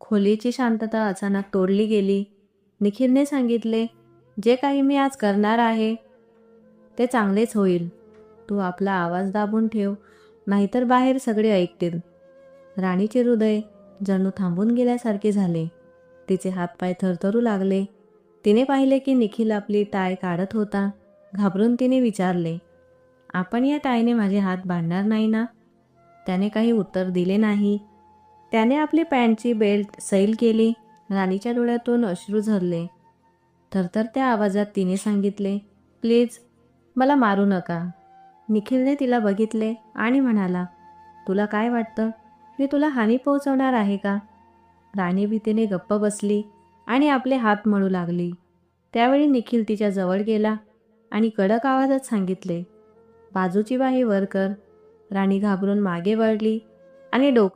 खोलीची शांतता अचानक तोडली गेली. निखिलने सांगितले, जे काही मी आज करणार आहे ते चांगलेच होईल. तू आपला आवाज दाबून ठेव, नाहीतर बाहेर सगळे ऐकतील. राणीचे हृदय जणू थांबून गेल्यासारखे झाले. तिचे हातपाय थरथरू लागले. तिने पाहिले की निखिल आपली टाय काढत होता. घाबरून तिने विचारले, आपण या टायने माझे हात बांधणार नाही ना? त्याने काही उत्तर दिले नाही. त्याने आपली पॅन्टची बेल्ट सैल केली. राणीच्या डोळ्यातून अश्रू झरले. थरथरत्या आवाजात तिने सांगितले, प्लीज मला मारू नका. निखिलने तिला बघितले आणि म्हणाला, तुला काय वाटतं, मी तुला हानी पोहोचवणार आहे का? राणी भीतीने गप्प बसली आणि आपले हात मळू लागली. त्यावेळी निखिल तिच्या जवळ गेला आणि कडक आवाजात सांगितले, बाजूची बाही वर कर. राणी घाबरून मागे वळली आणि डोकं